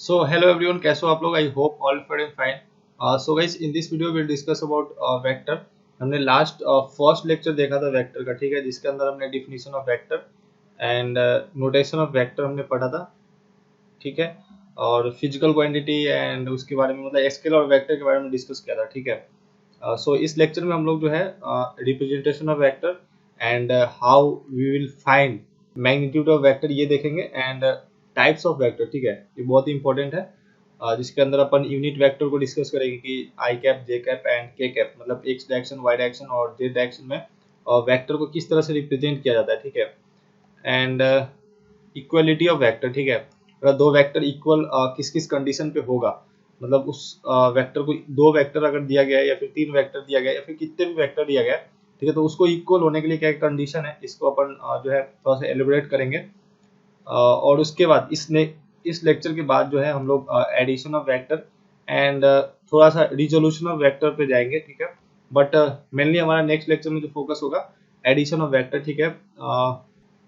So hello everyone, कैसे हो आप लोग? I hope all fine fine. So guys, in this video will discuss about vector. हमने last first lecture देखा था वेक्टर का, ठीक है, जिसके अंदर हमने definition of vector and notation of vector हमने पढ़ा था, ठीक है, और फिजिकल क्वांटिटी एंड उसके बारे में मतलब स्केलर और वेक्टर के बारे में डिस्कस किया था, ठीक है. सो इस लेक्चर में हम लोग जो है representation of vector and how we will find magnitude of vector ये देखेंगे एंड टाइप्स ऑफ वेक्टर, ठीक है, ये बहुत ही इंपॉर्टेंट है. जिसके अंदर अपन यूनिट वेक्टर को डिस्कस करेंगे कि आई कैप, जे कैप एंड के कैप, मतलब एक्स डायरेक्शन, वाई डायरेक्शन और जेड डायरेक्शन में वेक्टर को किस तरह से रिप्रेजेंट किया जाता है, ठीक है. एंड इक्वलिटी ऑफ वेक्टर, ठीक है, अगर दो वेक्टर इक्वल किस किस कंडीशन पे होगा, मतलब उस वेक्टर को दो वेक्टर अगर दिया गया है या फिर तीन वेक्टर दिया गया है या फिर कितने भी वेक्टर दिया गया है, ठीक है, तो उसको इक्वल होने के लिए क्या कंडीशन है, इसको अपन जो है थोड़ा सा एलिब्रेट करेंगे. और उसके बाद इस लेक्चर के बाद जो है हम लोग एडिशन ऑफ वेक्टर एंड थोड़ा सा रिजोल्यूशन ऑफ वेक्टर पे जाएंगे, ठीक है. बट मेनली हमारा नेक्स्ट लेक्चर में जो फोकस होगा एडिशन ऑफ वेक्टर, ठीक है,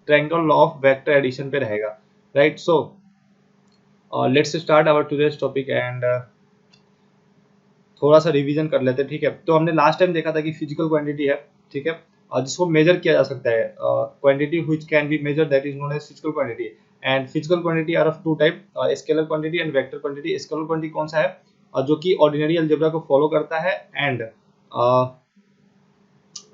triangle law of vector addition पे रहेगा, right. So let's start our today's topic and थोड़ा सा रिवीजन कर लेते हैं, ठीक है. तो हमने लास्ट टाइम देखा था कि फिजिकल क्वांटिटी है, ठीक है, जिसको मेजर किया जा सकता है, quantity which can be measure, that is known as physical quantity. And physical quantity are of two type, scalar quantity and vector quantity. Scalar quantity कौन सा है? जो कि ऑर्डिनरी अलजेब्रा को फॉलो करता है एंड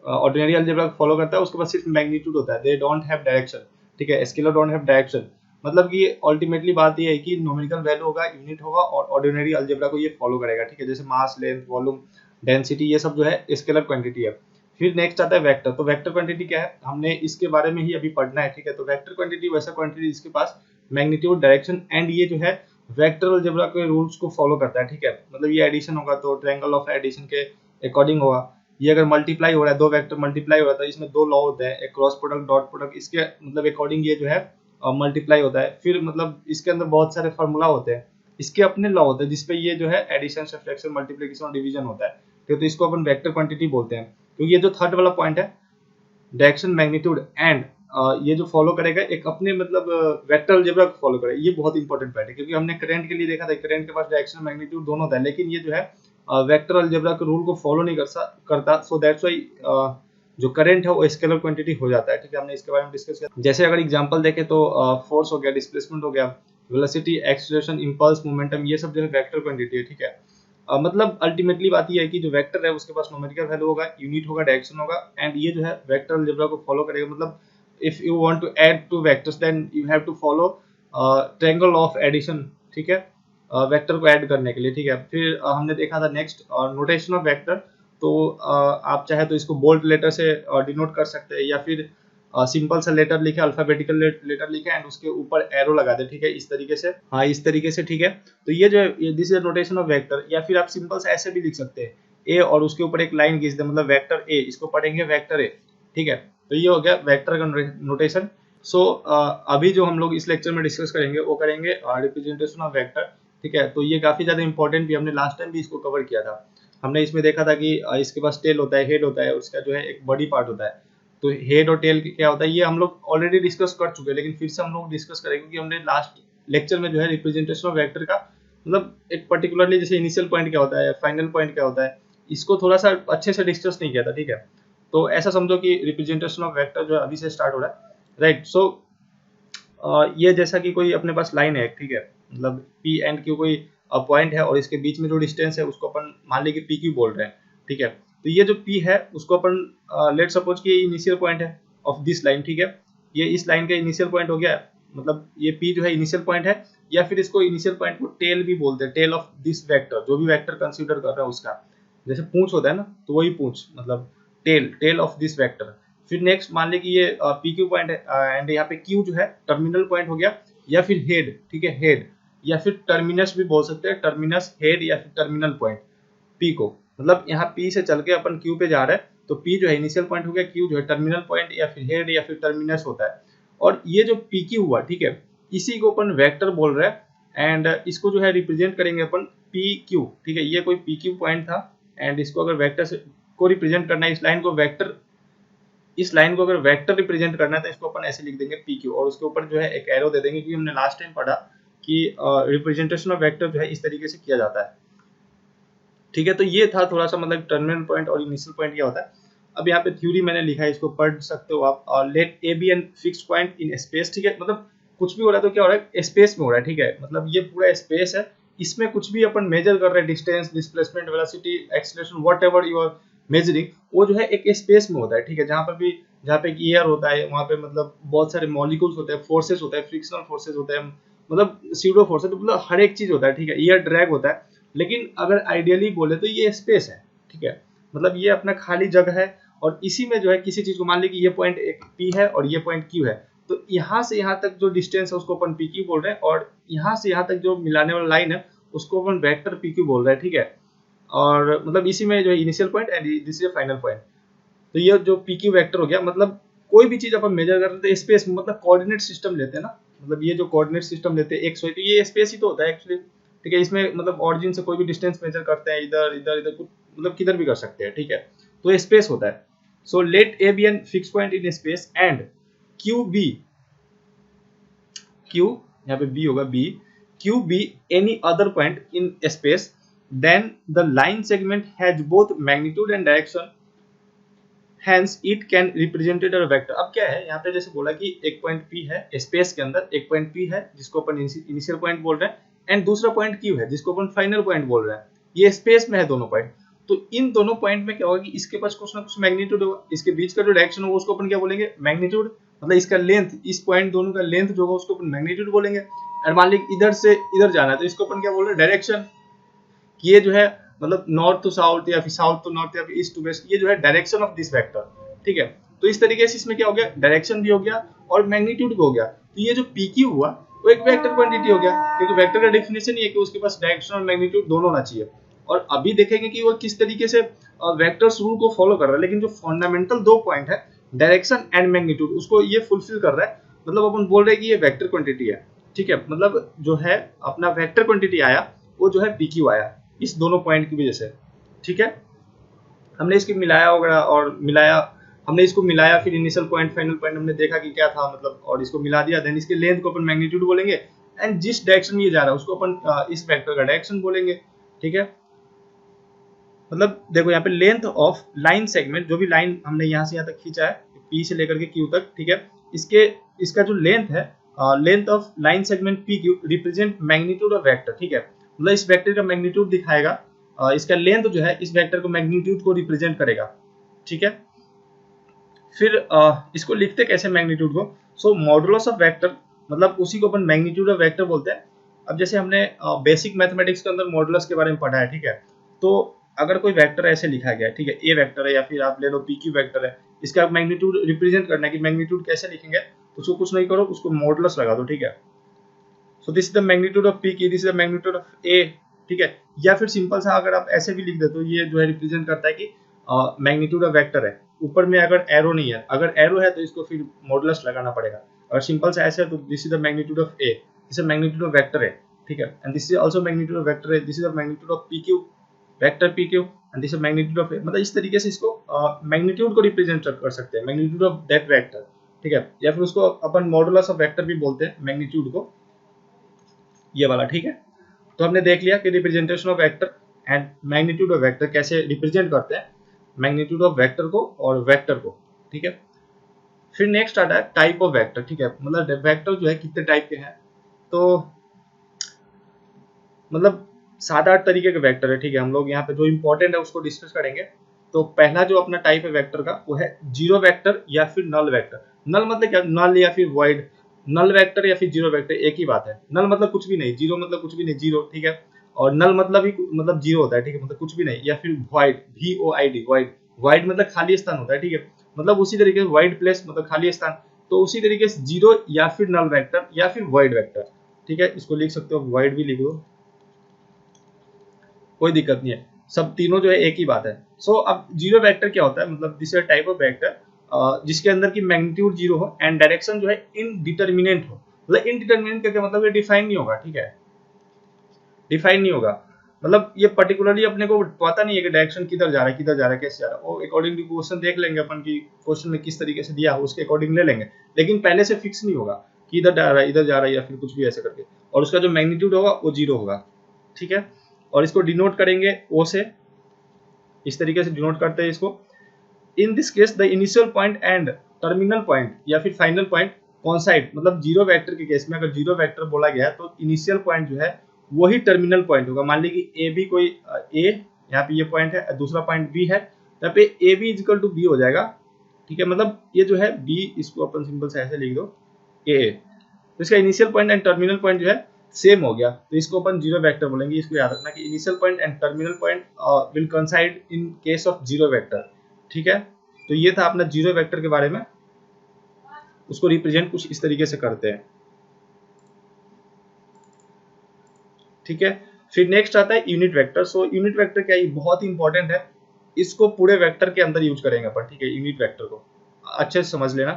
ऑर्डिनरी अलजेब्रा को follow करता है, उसके पास सिर्फ मैग्नीट्यूड होता है, दे डोंट हैव डायरेक्शन, ठीक है. स्केलर डोंट हैव डायरेक्शन, मतलब कि अल्टीमेटली बात ये है कि न्यूमेरिकल वैल्यू होगा, यूनिट होगा और ऑर्डिनरी अलजेब्रा को ये फॉलो करेगा, ठीक है, जैसे मास, लेंथ, वॉल्यूम, डेंसिटी, ये सब जो है स्केलर क्वांटिटी है. फिर नेक्स्ट आता है वेक्टर. तो वेक्टर क्वांटिटी क्या है, हमने इसके बारे में ही अभी पढ़ना है, ठीक है. तो वेक्टर क्वांटिटी वैसा क्वांटिटी जिसके पास मैग्नीट्यूड, डायरेक्शन एंड ये जो है वेक्टर अलजेब्रा के रूल्स को फॉलो करता है, ठीक है. मतलब ये एडिशन होगा तो ट्रायंगल ऑफ एडिशन के अकॉर्डिंग होगा. ये अगर मल्टीप्लाई हो रहा है, दो वेक्टर मल्टीप्लाई हो रहा है, तो इसमें दो लॉ होते हैं, एक क्रॉस प्रोडक्ट, डॉट प्रोडक्ट, इसके मतलब अकॉर्डिंग ये जो है मल्टीप्लाई होता है. फिर मतलब इसके अंदर बहुत सारे फार्मूला होते हैं, इसके अपने लॉ होते हैं जिसपे ये जो है एडिशन, सब्ट्रैक्शन, मल्टीप्लिकेशन और डिवीजन होता है, ठीक है. तो इसको अपन वेक्टर क्वांटिटी बोलते हैं, क्योंकि ये जो थर्ड वाला पॉइंट है, डायरेक्शन, मैग्नीट्यूड एंड ये जो फॉलो करेगा एक अपने मतलब वेक्टर अलजेब्रा को फॉलो करेगा, ये बहुत इंपॉर्टेंट पॉइंट है, क्योंकि हमने करंट के लिए देखा था करंट के पास डायरेक्शन, मैग्नीट्यूड दोनों होता है, लेकिन ये जो है वेक्टर अलजेब्रा के रूल को फॉलो नहीं करता. सो दैट्स व्हाई जो करंट है वो स्केलर क्वांटिटी हो जाता है, ठीक है. हमने इसके बारे में डिस्कस किया. जैसे अगर एग्जांपल देखें तो फोर्स हो गया, डिस्प्लेसमेंट हो गया, वेलोसिटी, एक्सीलरेशन, इंपल्स, मोमेंटम, ये सब जो है वेक्टर क्वांटिटी है, ठीक है. मतलब अल्टीमेटली बात ये है कि जो वेक्टर है उसके पास न्यूमेरिकल वैल्यू होगा, यूनिट होगा, डायरेक्शन होगा एंड ये जो है वेक्टर अलजेब्रा को फॉलो करेगा. मतलब if you want to add two vectors then you have to follow triangle of addition, ठीक है, वेक्टर को ऐड करने के लिए, ठीक है. फिर हमने देखा था नेक्स्ट नोटेशन ऑफ वेक्टर. तो आप चाहे तो इसको बोल्ड लेटर से डिनोट कर सकते हैं या फिर सिंपल सा लेटर लिखे, अल्फाबेटिकल लेटर लिखे एंड उसके ऊपर एरो लगा दे, ठीक है, इस तरीके से, हाँ इस तरीके से, ठीक है. तो ये जो है this is notation of vector. या फिर आप सिंपल सा ऐसे भी लिख सकते हैं, ए और उसके ऊपर एक लाइन खींच दे, मतलब वेक्टर ए, इसको पढ़ेंगे वेक्टर ए, ठीक है. तो ये हो गया वेक्टर का नोटेशन. सो अभी जो हम लोग इस लेक्चर में डिस्कस करेंगे वो करेंगे रिप्रेजेंटेशन ऑफ वेक्टर, ठीक है. तो ये काफी ज्यादा इंपॉर्टेंट भी, हमने लास्ट टाइम भी इसको कवर किया था. हमने इसमें देखा था कि इसके पास टेल होता है, हेड होता है, उसका जो है एक बॉडी पार्ट होता है. तो हेड और टेल क्या होता है ये हम लोग ऑलरेडी डिस्कस कर चुके हैं, लेकिन फिर से हम लोग डिस्कस करेंगे क्योंकि हमने लास्ट लेक्चर में जो है रिप्रेजेंटेशन ऑफ वेक्टर का मतलब एक पर्टिकुलरली जैसे इनिशियल पॉइंट क्या होता है, फाइनल पॉइंट क्या होता है, इसको थोड़ा सा अच्छे से डिस्कस नहीं किया था, ठीक है. तो ऐसा समझो कि रिप्रेजेंटेशन ऑफ वेक्टर जो है अभी से स्टार्ट हो रहा है, राइट. सो ये जैसा कि कोई अपने पास लाइन है, ठीक है, मतलब पी एंड क्यू कोई पॉइंट है और इसके बीच में जो डिस्टेंस है उसको अपन मान लीजिए पी क्यू बोल रहे हैं, ठीक है. तो ये जो पी है उसको अपन लेट सपोज कि ये इनिशियल पॉइंट है ऑफ दिस लाइन, ठीक है, ये इस लाइन का इनिशियल पॉइंट हो गया, मतलब ये पी जो है इनिशियल पॉइंट है. या फिर इसको इनिशियल पॉइंट को टेल भी बोलते हैं, टेल ऑफ दिस वेक्टर, जो भी वेक्टर कंसीडर कर रहा है उसका, जैसे पूंछ होता है ना, तो वही पूंछ, मतलब टेल ऑफ दिस वेक्टर. फिर नेक्स्ट मान ली कि ये पी क्यू पॉइंट है एंड यहाँ पे क्यू जो है टर्मिनल पॉइंट हो गया, या फिर हेड, ठीक है, हेड, या फिर टर्मिनस भी बोल सकते हैं, टर्मिनस, हेड या फिर टर्मिनल पॉइंट पी को. मतलब यहाँ पी से चल के अपन क्यू पे जा रहे हैं, तो पी जो है इनिशियल पॉइंट हो गया, क्यू जो है टर्मिनल पॉइंट या फिर हेड या फिर टर्मिनस होता है. और ये जो पी क्यू हुआ, ठीक है, इसी को अपन वेक्टर बोल रहे हैं एंड इसको जो है रिप्रेजेंट करेंगे अपन पी क्यू, ठीक है. ये कोई पी क्यू पॉइंट था एंड इसको अगर वेक्टर से को रिप्रेजेंट करना है, इस लाइन को अगर वेक्टर रिप्रेजेंट करना है तो इसको अपन ऐसे लिख देंगे पी क्यू और उसके ऊपर जो है एक एरो दे देंगे, क्योंकि हमने लास्ट टाइम पढ़ा कि रिप्रेजेंटेशन ऑफ वेक्टर जो है इस तरीके से किया जाता है। ठीक है, तो ये था थोड़ा सा मतलब टर्मिनल पॉइंट और इनिशियल पॉइंट क्या होता है। अब यहाँ पे थ्योरी मैंने लिखा है, इसको पढ़ सकते हो आप। Let A be an fixed point in space. ठीक है, मतलब कुछ भी हो रहा है तो क्या हो रहा है, स्पेस में हो रहा है। ठीक है, मतलब ये पूरा स्पेस है, इसमें कुछ भी अपन मेजर कर रहे हैं, distance, displacement, velocity, acceleration, whatever you are measuring, वो जो है एक स्पेस में होता है। ठीक है, जहाँ पर भी, जहाँ पे एयर होता है वहाँ पे मतलब बहुत सारे मॉलिक्यूल्स होते हैं, फोर्सेस होता है, फ्रिक्शनल फोर्सेस होते हैं, मतलब सीडो फोर्स, तो मतलब हर एक चीज होता है। ठीक है, एयर ड्रैग होता है, लेकिन अगर आइडियली बोले तो ये स्पेस है। ठीक है, मतलब ये अपना खाली जगह है, और इसी में जो है किसी चीज को मान ली कि ये पॉइंट एक पी है और ये पॉइंट क्यू है, तो यहाँ से यहाँ तक जो डिस्टेंस है उसको अपन पी क्यू बोल रहे हैं, और यहाँ से यहाँ तक जो मिलाने वाला लाइन है उसको अपन वेक्टर पी क्यू बोल रहे हैं। ठीक है, और मतलब इसी में जो है initial point and this is final point. तो ये जो पी क्यू वेक्टर हो गया, मतलब कोई भी चीज अपन मेजर कर रहे थे स्पेस में, मतलब कोऑर्डिनेट सिस्टम लेते हैं ना, मतलब ये जो कोऑर्डिनेट सिस्टम लेते हैं एक्स वाई, तो ये स्पेस ही तो होता है एक्चुअली। ठीक है, इसमें मतलब ऑरिजिन से कोई भी डिस्टेंस मेजर करते हैं, इधर इधर इधर कुछ मतलब किधर भी कर सकते हैं। ठीक है, तो ये स्पेस होता है। So let A be an fix point in space and Q be, Q यहाँ पे बी होगा, B Q be any other point in space, then the line segment has both magnitude and direction, hence it can represented a vector. अब क्या है यहाँ पे, जैसे बोला कि एक पॉइंट पी है स्पेस के अंदर, एक पॉइंट पी है जिसको अपन इनिशियल पॉइंट बोल रहे हैं, एंड दूसरा पॉइंट क्यू है जिसको अपन फाइनल पॉइंट बोल रहे हैं। ये स्पेस में है दोनों पॉइंट, तो इन दोनों पॉइंट में क्या होगा कि इसके पास कुछ ना कुछ मैग्नीट्यूड होगा, इसके बीच का जो डायरेक्शन होगा उसको अपन क्या बोलेंगे, मैग्नीट्यूड। मतलब इसका लेंथ, इस पॉइंट दोनों का लेंथ जो होगा उसको अपन मैग्नीट्यूड बोलेंगे। और मान ली इधर से इधर जाना है तो इसको अपन क्या बोल रहे हैं, डायरेक्शन। ये जो है मतलब नॉर्थ टू साउथ या फिर साउथ टू नॉर्थ या फिर ईस्ट टू वेस्ट, ये जो है डायरेक्शन ऑफ दिस वेक्टर। ठीक है, तो इस तरीके से इसमें क्या हो गया, डायरेक्शन भी हो गया और मैग्नीट्यूड भी हो गया। तो ये जो पीक्यू हुआ वो एक वेक्टर क्वांटिटी हो गया, क्योंकि वेक्टर का डेफिनेशन ये है कि उसके पास डायरेक्शन और मैग्नीट्यूड दोनों होना चाहिए। और अभी देखेंगे कि वो किस तरीके से वेक्टर्स रूल को फॉलो कर रहा है, लेकिन जो फंडामेंटल दो पॉइंट है, डायरेक्शन एंड मैग्नीट्यूड, उसको ये फुलफिल कर रहा है। मतलब अपन बोल रहे हैं कि ये वेक्टर क्वांटिटी है। ठीक है, मतलब जो है अपना वेक्टर क्वांटिटी आया वो जो है पीक्यू आया इस दोनों पॉइंट की वजह से। ठीक है, हमने इसके मिलाया वगैरह और मिलाया, हमने इसको मिलाया, फिर इनिशियल पॉइंट फाइनल पॉइंट हमने देखा कि क्या था मतलब, और इसको मिला दिया, देन इसके लेंथ को अपन मैग्नीट्यूड बोलेंगे, एंड जिस डायरेक्शन में ये जा रहा है उसको अपन इस वेक्टर का डायरेक्शन बोलेंगे। ठीक है, मतलब देखो यहाँ पे लेंथ ऑफ लाइन सेगमेंट, जो भी लाइन हमने यहाँ से यहाँ तक खींचा है पी से लेकर के क्यू तक। ठीक है, इसका जो लेंथ है, length of line segment P Q represent magnitude of vector. ठीक है, मतलब इस वेक्टर का मैग्नीट्यूड दिखाएगा, इसका लेंथ जो है इस वेक्टर को मैग्नीट्यूड को रिप्रेजेंट करेगा। ठीक है, फिर इसको लिखते कैसे मैग्नीट्यूड को, सो मॉडुलस ऑफ वेक्टर, मतलब उसी को अपन मैग्नीट्यूड ऑफ वेक्टर बोलते हैं। अब जैसे हमने बेसिक मैथमेटिक्स के अंदर मॉडुलस के बारे में पढ़ा है। ठीक है, तो अगर कोई वेक्टर ऐसे लिखा गया है, ठीक है, ए वेक्टर है या फिर आप ले लो पी क्यू वेक्टर है, इसका मैग्नीट्यूड रिप्रेजेंट करना है कि मैग्नीट्यूड कैसे लिखेंगे, तो उसको कुछ नहीं करो, उसको मॉडुलस लगा दो। ठीक है, so this is the magnitude of P Q, this is the magnitude of A. ठीक है, या फिर सिंपल सा अगर आप ऐसे भी लिख दे तो ये जो है रिप्रेजेंट करता है कि मैग्नीट्यूड ऑफ वेक्टर है, ऊपर में अगर एरो नहीं है, अगर एरो है तो इसको फिर मॉडुलस लगाना पड़ेगा। अगर सिंपल सा ऐसे है तो this is the magnitude of A, this is magnitude of vector है। ठीक है, and this is also magnitude of vector है, this is the magnitude of P Q, vector P Q, and this is magnitude of A. मतलब इस तरीके से इसको magnitude को रिप्रेजेंट कर सकते हैं, मैग्नीट्यूड ऑफ दैट वेक्टर। ठीक है, या फिर उसको अपन मॉडुलस ऑफ वेक्टर भी बोलते हैं मैग्नीट्यूड को, ये वाला। ठीक है, तो हमने देख लिया कि representation of vector and magnitude of vector कैसे रिप्रेजेंट करते हैं, मैग्नीट्यूड ऑफ वेक्टर को और वेक्टर को। ठीक है, फिर नेक्स्ट आता है टाइप ऑफ वेक्टर। ठीक है, मतलब वेक्टर जो है कितने टाइप के हैं, तो मतलब 7-8 तरीके के वेक्टर है। ठीक है, हम लोग यहाँ पे जो इंपॉर्टेंट है उसको डिस्कस करेंगे। तो पहला जो अपना टाइप है वेक्टर का वो है जीरो वेक्टर या फिर नल वेक्टर। नल मतलब क्या, नल या फिर वॉइड। नल वेक्टर या फिर जीरो वेक्टर एक ही बात है। नल मतलब कुछ भी नहीं, जीरो मतलब कुछ भी नहीं, जीरो। ठीक है, और नल मतलब ही मतलब जीरो होता है। ठीक है, मतलब कुछ भी नहीं, या फिर वॉइड, VOID, वॉइड। वॉइड मतलब खाली स्थान होता है। ठीक है, मतलब उसी तरीके से वॉइड प्लेस मतलब खाली स्थान, तो उसी तरीके से जीरो या फिर नल वेक्टर या फिर वॉइड वेक्टर। ठीक है, इसको लिख सकते हो, वॉइड भी लिख दो, कोई दिक्कत नहीं है, सब तीनों जो है एक ही बात है। सो अब जीरो वेक्टर क्या होता है, मतलब this is type of vector जिसके अंदर की मैग्नीट्यूड जीरो हो एंड डायरेक्शन जो है इनडिटरमिनेंट हो। मतलब इनडिटरमिनेंट का क्या मतलब, ये डिफाइन नहीं होगा। ठीक है, डिफाइन नहीं होगा, मतलब ये पर्टिकुलरली अपने को पता नहीं है कि डायरेक्शन किधर जा रहा है, किधर जा रहा है, कैसे जा रहा है। वो अकॉर्डिंग टू क्वेश्चन देख लेंगे अपन की क्वेश्चन में किस तरीके से दिया है, उसके अकॉर्डिंग ले लेंगे, लेकिन पहले से फिक्स नहीं होगा। कि इधर जा रहा है, इधर जा रहा है, या फिर कुछ भी ऐसे करके, और उसका जो मैग्नीट्यूड होगा वो 0 होगा, ठीक है। और इसको डिनोट करेंगे ओ से, इस तरीके से डिनोट करते हैं इसको। In this case the initial point and terminal point या फिर फाइनल पॉइंट कोइंसाइड, मतलब जीरो वेक्टर के केस में अगर जीरो वेक्टर बोला गया है तो इनिशियल पॉइंट जो है वही टर्मिनल पॉइंट होगा। मान लीजिए कि ए बी कोई ए, यहाँ पे ये पॉइंट है, दूसरा पॉइंट बी है, यहाँ पे A B equal to B हो जाएगा, ठीक है। मतलब ये जो है बी, इसको अपन सिंपल से ऐसे लिख दो ए, तो इसका initial point and terminal point जो है सेम हो गया, तो इसको अपन जीरो वेक्टर बोलेंगे। इसको याद रखना कि initial point and terminal point will coincide in case of zero vector, ठीक है। तो ये था अपना जीरो वेक्टर के बारे में, उसको रिप्रेजेंट कुछ इस तरीके से करते हैं, ठीक है। फिर नेक्स्ट आता है unit vector. So unit vector क्या है, बहुत ही इंपॉर्टेंट है, इसको पूरे वेक्टर के अंदर यूज करेंगे अपन, ठीक है। यूनिट वेक्टर को अच्छे से समझ लेना।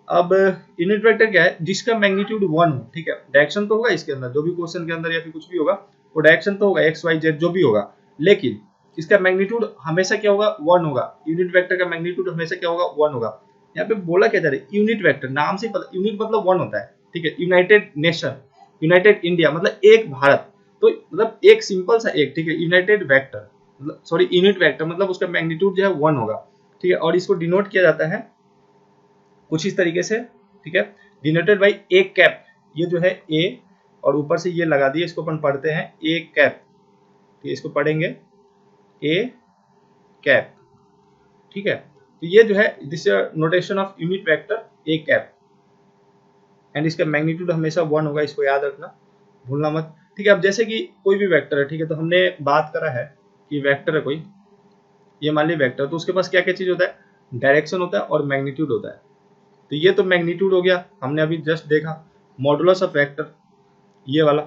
अब यूनिट वेक्टर क्या है, जिसका मैग्नीट्यूड 1 हो, ठीक है। डायरेक्शन तो होगा इसके अंदर, जो भी क्वेश्चन के अंदर या फिर कुछ भी होगा वो डायरेक्शन तो होगा, एक्स वाई जेड जो भी होगा, लेकिन इसका मैग्नीट्यूड हमेशा क्या होगा, 1 होगा। यूनिट वेक्टर का मैग्नीट्यूड हमेशा क्या होगा, 1 होगा। यहाँ पे बोला क्या जा रहा है, यूनिट वेक्टर, नाम से पता, यूनिट मतलब 1 होता है, ठीक है। यूनाइटेड नेशन, यूनाइटेड इंडिया मतलब एक भारत, तो मतलब एक सिंपल सा एक, ठीक है। यूनाइटेड वेक्टर मतलब सॉरी यूनिट वेक्टर मतलब उसका मैग्नीट्यूड जो है 1 होगा, ठीक है। और इसको डिनोट किया जाता है कुछ इस तरीके से, ठीक है, डिनोटेड बाई ए कैप। ये जो है ए और ऊपर से ये लगा दिए, इसको अपन पढ़ते हैं ए कैप, ठीक है। इसको पढ़ेंगे ए कैप, ठीक है। तो ये जो है this notation of unit vector A cap, and इसका मैग्नीट्यूड हमेशा 1 होगा, इसको याद रखना, भूलना मत, ठीक है। अब जैसे कि कोई भी वेक्टर है, ठीक है, तो हमने बात करा है कि वेक्टर है कोई, ये मान ली वेक्टर, तो उसके पास क्या क्या चीज होता है, डायरेक्शन होता है और मैग्नीट्यूड होता है। तो ये तो मैग्नीट्यूड हो गया, हमने अभी जस्ट देखा मॉडुलस ऑफ वेक्टर, ये वाला,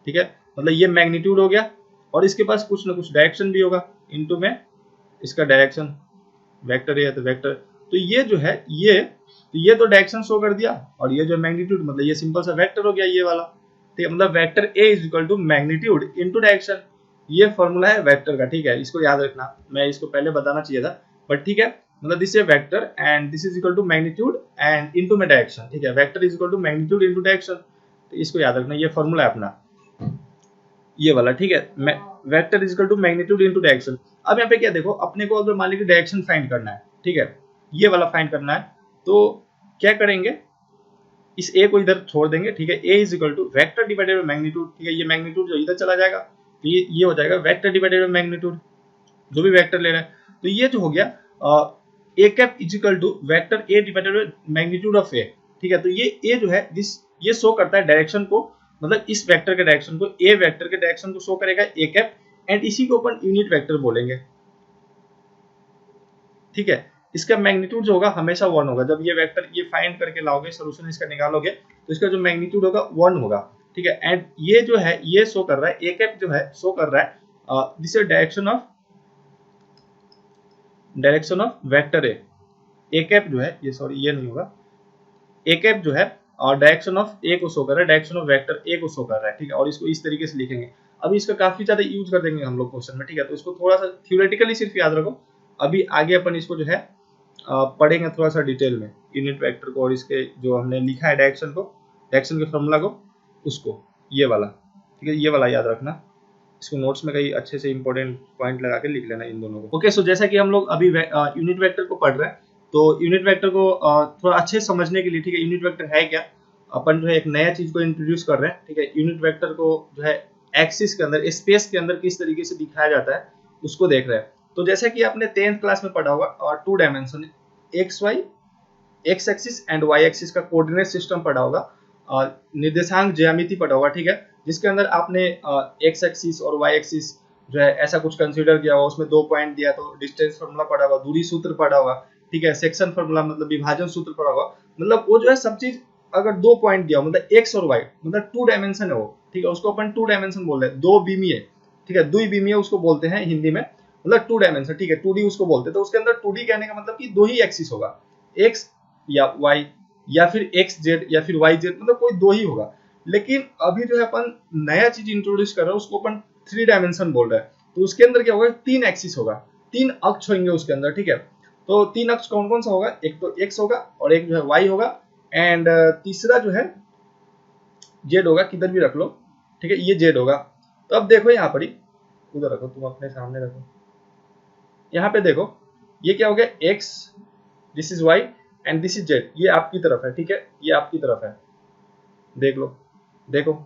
ठीक है। मतलब ये मैग्नीट्यूड हो गया, और इसके पास कुछ ना कुछ डायरेक्शन भी होगा, इनटू में इसका डायरेक्शन, वेक्टर है तो वेक्टर, तो ये जो है ये तो डायरेक्शन शो कर दिया, और ये जो मैग्नीट्यूड मतलब ये सिंपल सा वेक्टर हो गया ये वाला, ठीक है। मतलब vector A is equal to magnitude into direction, ये फॉर्मूला है वेक्टर का, ठीक है। इसको याद रखना, मैं इसको पहले बताना चाहिए था, बट ठीक है। मतलब this is vector and this is equal to magnitude and into में डायरेक्शन, ठीक है। Vector is equal to magnitude into direction, तो इसको याद रखना, ये फॉर्मूला है अपना, ये वाला, ठीक है। Vector is equal to magnitude into direction. अब यहाँ पे क्या देखो, अपने को अगर मान लीजिए डायरेक्शन फाइंड करना है, ठीक है, ये वाला फाइंड करना है, तो क्या करेंगे, इस ए को इधर छोड़ देंगे, ठीक है। A is equal to vector divided by magnitude, ठीक है। ये मैग्नीट्यूड जो इधर चला जाएगा, तो ये हो जाएगा वेक्टर डिवाइडेड बाय मैग्नीट्यूड, जो भी वेक्टर ले रहे हैं। तो ये जो हो गया A cap is equal to vector A divided by magnitude of A, ठीक है। तो ये ए जो है ये शो करता है डायरेक्शन को, मतलब इस वेक्टर के डायरेक्शन को, ए वेक्टर के डायरेक्शन को शो करेगा ए कैप, एंड इसी को अपन यूनिट वेक्टर बोलेंगे, ठीक है। इसका मैग्नीट्यूड जो होगा हमेशा 1 होगा। जब ये वेक्टर ये फाइंड करके लाओगे, सोल्यूशन इसका निकालोगे, तो इसका जो मैग्नीट्यूड होगा 1 होगा, ठीक है। एंड ये जो है ये शो कर रहा है, ए कैप जो है शो कर रहा है this is direction of vector A cap जो है, ये सॉरी ये नहीं होगा, ए कैप जो है और डायरेक्शन ऑफ ए को शो कर रहा है, डायरेक्शन ऑफ वेक्टर ए को शो कर रहा है, ठीक है। और इसको इस तरीके से लिखेंगे। अभी इसका काफी ज्यादा यूज कर देंगे हम लोग क्वेश्चन में, ठीक है। तो इसको थोड़ा सा थ्योरेटिकली सिर्फ याद रखो, अभी आगे अपन इसको जो है पढ़ेंगे थोड़ा सा डिटेल में, यूनिट वेक्टर को, और इसके जो हमने लिखा है डायरेक्शन को, डायरेक्शन के फॉर्मूला को, उसको, ये वाला, ठीक है। ये वाला याद रखना, इसको नोट्स में कहीं अच्छे से इंपॉर्टेंट पॉइंट लगा के लिख लेना इन दोनों को। ओके, सो जैसा कि हम लोग अभी यूनिट वेक्टर को पढ़ रहे हैं, तो यूनिट वेक्टर को थोड़ा अच्छे से समझने के लिए, ठीक है, यूनिट वेक्टर है क्या, अपन जो है एक नया चीज को इंट्रोड्यूस कर रहे हैं, ठीक है। यूनिट वेक्टर को जो है एक्सिस के अंदर, स्पेस के अंदर किस तरीके से दिखाया जाता है उसको देख रहे हैं। तो जैसे कि आपने 10th क्लास में पढ़ा होगा, और 2 dimension X Y, X axis and Y axis का कोऑर्डिनेट सिस्टम पढ़ा होगा, निर्देशांक ज्यामिति पढ़ा होगा, ठीक है, जिसके अंदर आपने एक्स एक्सिस और वाई एक्सिस जो है ऐसा कुछ कंसीडर किया होगा, उसमें 2 पॉइंट दिया, तो डिस्टेंस फार्मूला पढ़ा होगा, दूरी सूत्र पढ़ा होगा, ठीक है, सेक्शन फार्मूला मतलब विभाजन सूत्र पढ़ा होगा। मतलब वो जो है सब चीज अगर 2 पॉइंट दिया हो, मतलब एक्स और वाई, मतलब 2 डायमेंशन है वो, ठीक है, उसको अपन 2 डायमेंशन बोल रहे हैं, 2 बीमीय, ठीक है, द्विविमीय उसको बोलते हैं हिंदी में, मतलब 2 डायमेंशन, ठीक है, 2D उसको बोलते हैं। तो उसके अंदर 2D कहने का मतलब कि 2 ही एक्सिस होगा, एक्स या वाई, या फिर एक्स जेड, या फिर वाई जेड, मतलब कोई 2 ही होगा। लेकिन अभी जो है अपन नया चीज इंट्रोड्यूस कर रहे हैं, उसको अपन 3 डायमेंशन बोल रहे हैं। तो उसके अंदर क्या होगा, 3 एक्सिस होगा, 3 अक्ष होंगे उसके अंदर, ठीक है। तो 3 अक्ष कौन कौन सा होगा, एक तो एक्स होगा, और एक जो है वाई होगा, एंड तीसरा जो है जेड होगा, किधर भी रख लो, ठीक है, ये जेड होगा। तो अब देखो यहाँ पर ही, उधर रखो, तुम अपने सामने रखो, यहाँ पे देखो ये क्या हो गया, X, this is Y and this is Z, ये आपकी तरफ है, ठीक है, ये आपकी तरफ है, देख लो, देखो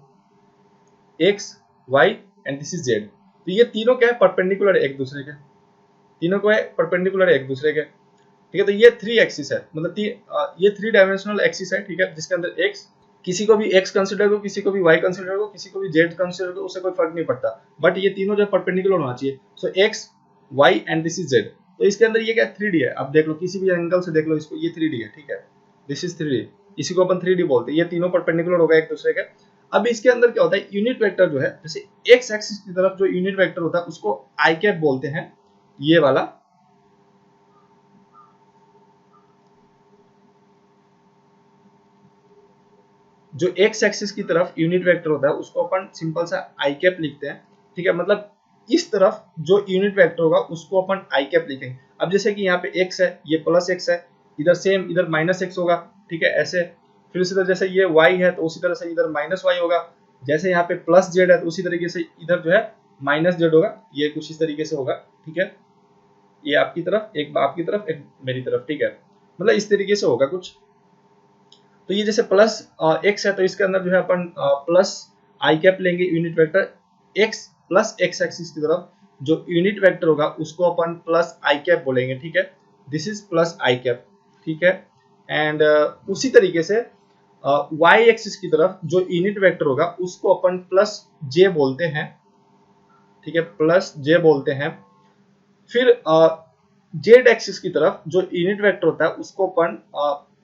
X Y and this is Z. तो ये तीनों क्या है, परपेंडिकुलर है एक दूसरे के, तीनों को है परपेंडिकुलर है एक दूसरे के, ठीक है। तो ये 3 एक्सिस है, मतलब ये 3 डायमेंशनल एक्सिस है, ठीक है, जिसके अंदर एक्स, किसी को भी एक्स कंसिडर करो, किसी को भी वाई कंसिडर करो, किसी को भी जेड कंसिडर करो, उससे कोई फर्क नहीं पड़ता, बट ये तीनों जो परपेंडिकुलर होना चाहिए। So X Y and this is Z. तो इसके अंदर ये क्या 3D है, अब देख लो किसी भी एंगल से देख लो इसको, ये 3D है, ठीक है, दिस इज 3D, इसी को अपन 3D बोलते हैं, ये तीनों परपेंडिकुलर होगा एक दूसरे के। अब इसके अंदर क्या होता है, यूनिट वेक्टर जो है, जैसे एक्स एक्सिस की तरफ जो यूनिट वेक्टर होता है उसको आई कैप बोलते हैं, ये वाला, जो एक्स एक्सिस की तरफ यूनिट वेक्टर होता है उसको अपन सिंपल सा आई कैप लिखते हैं, ठीक है, मतलब इस तरफ जो यूनिट वेक्टर होगा उसको अपन आई कैप लिखेंगे। अब जैसे कि यहाँ पे एक्स है, ये प्लस एक्स है, इधर सेम, इधर माइनस एक्स होगा, ठीक है, ऐसे। फिर उसी तरह जैसे ये वाई है तो उसी तरह से इधर माइनस वाई होगा, जैसे यहाँ पे प्लस जेड है तो उसी तरीके से इधर जो है माइनस जेड होगा, ये कुछ इस तरीके से होगा, ठीक है, ये आपकी तरफ, एक आपकी तरफ, एक मेरी तरफ, ठीक है, मतलब इस तरीके से होगा कुछ। तो ये जैसे प्लस एक्स है तो इसके अंदर जो है अपन प्लस आई कैप लेंगे, unit vector x plus x axis की तरफ जो यूनिट वेक्टर होगा उसको अपन प्लस आई कैप बोलेंगे, ठीक है, this is plus I cap, ठीक है। एंड उसी तरीके से वाई एक्सिस की तरफ जो यूनिट वेक्टर होगा उसको अपन प्लस जे बोलते हैं, ठीक है, प्लस जे बोलते हैं। फिर जेड एक्सिस की तरफ जो यूनिट वेक्टर होता है उसको अपन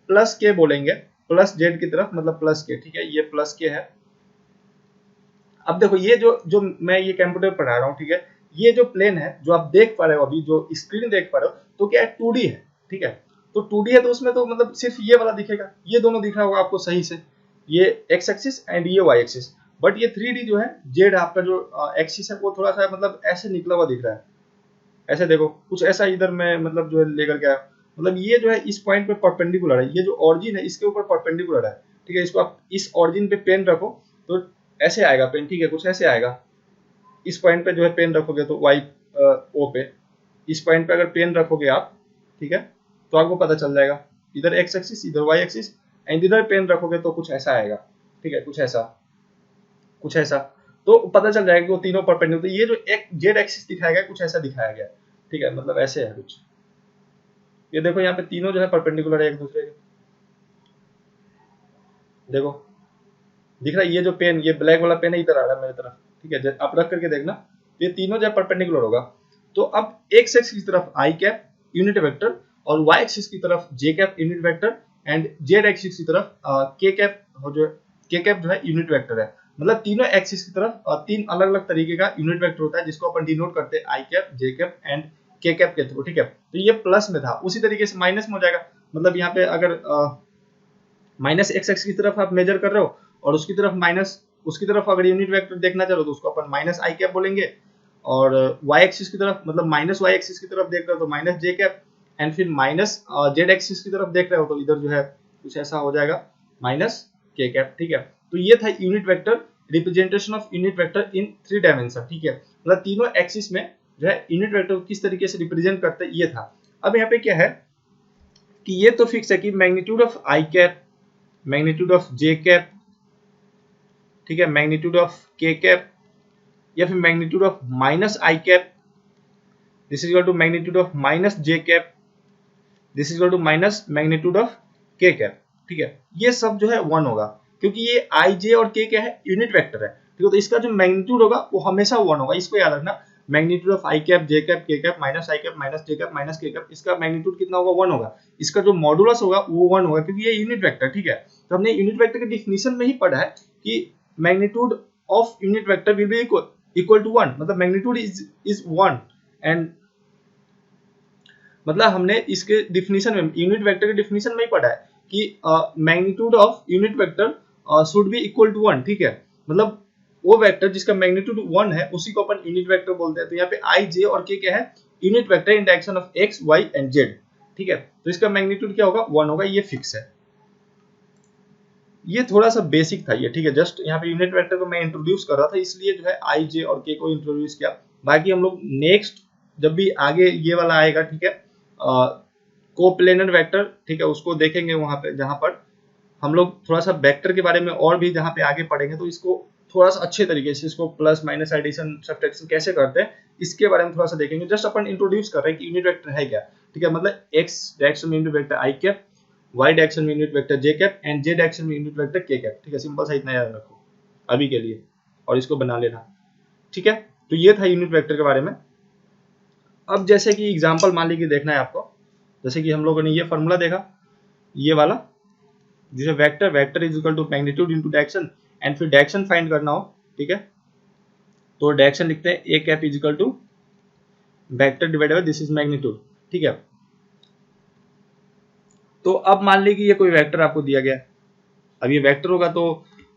प्लस के बोलेंगे, प्लस जेड की तरफ, मतलब प्लस के, ठीक है, ये प्लस के है। अब देखो ये जो मैं ये कंप्यूटर पढ़ा रहा हूँ, ठीक है, ये जो प्लेन है जो आप देख पा रहे हो अभी, जो स्क्रीन देख पा रहे हो, तो क्या है 2D है, ठीक है, तो 2D है तो उसमें तो मतलब सिर्फ ये वाला दिखेगा, ये दोनों दिख रहा होगा आपको सही से, ये एक्स एक्सिस एंड ये वाई एक्सिस। बट ये 3D जो है, जेड आपका जो एक्सिस है वो थोड़ा सा मतलब ऐसे निकला हुआ दिख रहा है, ऐसे देखो कुछ ऐसा इधर मैं मतलब जो है लेकर के आया, मतलब ये जो है इस पॉइंट पे परपेंडिकुलर है, ये जो ऑरिजिन है इसके ऊपर परपेंडिकुलर है, ठीक है, इसको आप इस ऑरिजिन पे पेन रखो तो ऐसे आएगा पेन, ठीक है, कुछ ऐसे आएगा, इस पॉइंट पे जो है पेन रखोगे तो वाई ओ पे, इस पॉइंट पे अगर पेन रखोगे आप, ठीक है, तो आपको पता चल जाएगा, इधर एक्स एक्सिस इधर वाई एक्सिस, एंड इधर पेन रखोगे तो कुछ ऐसा आएगा, ठीक है, कुछ ऐसा, कुछ ऐसा, तो पता चल जाएगा कि वो तीनों परपेंडिकुलर। ये जो एक जेड एक्सिस दिखाया गया कुछ ऐसा दिखाया गया, ठीक है, मतलब ऐसे है कुछ, ये देखो यहाँ पे तीनों जो है परपेंडिकुलर है एक दूसरे के, देखो दिख रहा है, ये जो पेन, ये ब्लैक वाला पेन है इधर आ रहा है मेरी तरफ, ठीक है, आप रख करके देखना, ये तीनों जो है परपेंडिकुलर होगा। तो अब एक्स एक्सिस की तरफ आई कैप यूनिट वेक्टर और वाई एक्सिस की तरफ J cap unit vector and Z axis की तरफ के कैप जो है यूनिट वेक्टर है, मतलब तीनों एक्सिस की तरफ तीन अलग अलग तरीके का यूनिट वेक्टर होता है जिसको अपन डिनोट करते हैं आई कैप, जे कैप एंड के कैप के थ्रू, ठीक है। तो ये प्लस में था, उसी तरीके से माइनस में हो जाएगा, मतलब यहाँ पे अगर माइनस एक्स एक्स की तरफ आप मेजर कर रहे हो और उसकी तरफ माइनस, उसकी तरफ अगर यूनिट वेक्टर देखना चाहो तो उसको अपन माइनस आई कैप बोलेंगे, और वाई एक्सिस की तरफ मतलब माइनस वाई एक्सिस की तरफ देख रहे हो तो माइनस जे कैप, एंड फिर माइनस जेड एक्सिस की तरफ देख रहे हो तो इधर जो है कुछ ऐसा हो जाएगा माइनस के कैप, ठीक है। तो ये था unit vector, representation of unit vector in 3 dimension, ठीक है, मतलब तीनों एक्सिस में जो है यूनिट वेक्टर को किस तरीके से रिप्रेजेंट करते हैं ये था। अब यहाँ पे क्या है कि ये तो फिक्स है कि magnitude of I cap, magnitude of J cap, ठीक है, मैग्नीट्यूड ऑफ के कैप या फिर magnitude of minus I cap, this is equal to magnitude of minus J cap, this is equal to minus magnitude of K cap, ठीक है, ये सब जो है 1 होगा क्योंकि ये आई जे और के क्या है, यूनिट वेक्टर है, ठीक है, तो इसका जो मैग्नीट्यूड होगा वो हमेशा 1 होगा, इसको याद रखना, magnitude of I cap, J cap, के cap, minus I cap, minus J cap, minus के कैप, इसका मैग्नीट्यूड कितना होगा, 1 होगा, इसका जो मॉडुलस होगा वो 1 होगा क्योंकि ये यूनिट वेक्टर, ठीक है। तो हमने यूनिट वेक्टर के डिफिनीशन में ही पढ़ा है कि magnitude of unit vector will be equal to 1, मतलब मैग्नीट्यूड इज 1, एंड मतलब हमने इसके डिफिनीशन में, यूनिट वेक्टर के डिफिनीशन में ही पढ़ा है कि magnitude of unit vector should be equal to 1, ठीक है, मतलब वो वेक्टर जिसका मैग्नीट्यूड 1 है उसी को अपन यूनिट वेक्टर बोलते हैं। तो यहाँ पे आई जे और के क्या है, unit vector in direction of X Y and Z, ठीक है, तो इसका मैग्नीट्यूड क्या होगा, 1 होगा, ये फिक्स है। ये थोड़ा सा बेसिक था ये, ठीक है। जस्ट यहाँ पे यूनिट वेक्टर को मैं इंट्रोड्यूस कर रहा था, इसलिए जो है आई, जे और के को इंट्रोड्यूस किया। बाकी हम लोग नेक्स्ट जब भी आगे ये वाला आएगा, ठीक है, कोप्लेनर वेक्टर, ठीक है, उसको देखेंगे वहां पे, जहां पर हम लोग थोड़ा सा वेक्टर के बारे में और भी जहां पे आगे पढ़ेंगे, तो इसको थोड़ा सा अच्छे तरीके से इसको प्लस माइनस एडिशन सब्ट्रैक्शन कैसे करते हैं इसके बारे में थोड़ा सा देखेंगे। जस्ट अपन इंट्रोड्यूस कर रहे हैं कि यूनिट वेक्टर है क्या, ठीक है। मतलब एक्स डायरेक्शन में यूनिट वेक्टर आई कैप, वाई डायरेक्शन में unit vector J cap and J direction में यूनिट वेक्टर के कैप, ठीक है। सिंपल सा इतना याद रखो अभी के लिए और इसको बना लेना, ठीक है। तो ये था यूनिट वेक्टर के बारे में। अब जैसे कि एग्जांपल मान लीजिए देखना है आपको, जैसे कि हम लोगों ने ये फॉर्मूला देखा, ये वाला, जिसे vector is equal to magnitude into direction, and फिर डायरेक्शन फाइंड करना हो, ठीक है, तो डायरेक्शन लिखते हैं A cap is equal to vector divided by this is magnitude, ठीक है। तो अब मान लीजिए ये कोई वेक्टर आपको दिया गया, अब ये वेक्टर होगा तो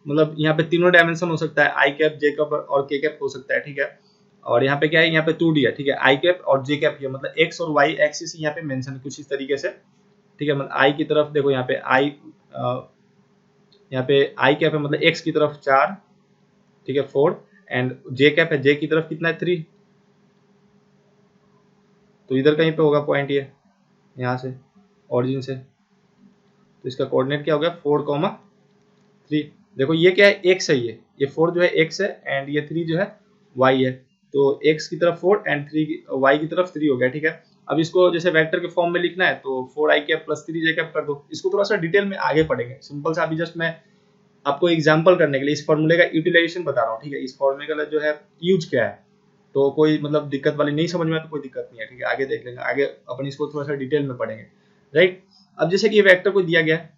मतलब यहाँ पे तीनों डायमेंशन हो सकता है, आई कैप, जे कैप और के कैप हो सकता है, ठीक है। और यहाँ पे क्या है, यहाँ पे 2D है, ठीक है, आई कैप और जे कैप, ये मतलब एक्स और वाई एक्सिस यहाँ पे मेंशन कुछ इस तरीके से, ठीक है। मतलब आई की तरफ देखो, यहाँ पे आई, यहाँ पे आई कैप है मतलब एक्स की तरफ 4, ठीक है, 4, एंड जे कैप है, जे की तरफ कितना है 3, तो इधर कहीं पे होगा पॉइंट ये, यहाँ से ऑरिजिन से, तो इसका कोऑर्डिनेट क्या हो गया 4,3। देखो ये क्या है, एक्स है, ये 4 जो है एक्स है एंड ये 3 जो है वाई है, तो एक्स की तरफ 4 एंड 3 वाई की तरफ 3 हो गया, ठीक है। अब इसको जैसे वेक्टर के फॉर्म में लिखना है तो 4i cap plus 3j cap कर दो। इसको थोड़ा सा डिटेल में आगे पढ़ेंगे, सिंपल सा अभी जस्ट मैं आपको एग्जांपल करने के लिए इस फॉर्मूले का यूटिलाइजेशन बता रहा हूँ, ठीक है। इस फॉर्मूले का जो है यूज क्या है, तो कोई मतलब दिक्कत वाली नहीं समझ में आया तो कोई दिक्कत नहीं है, ठीक है, आगे देख लेंगे, आगे अपन इसको थोड़ा सा डिटेल में पढ़ेंगे, राइट। अब जैसे कि ये वेक्टर को दिया गया है,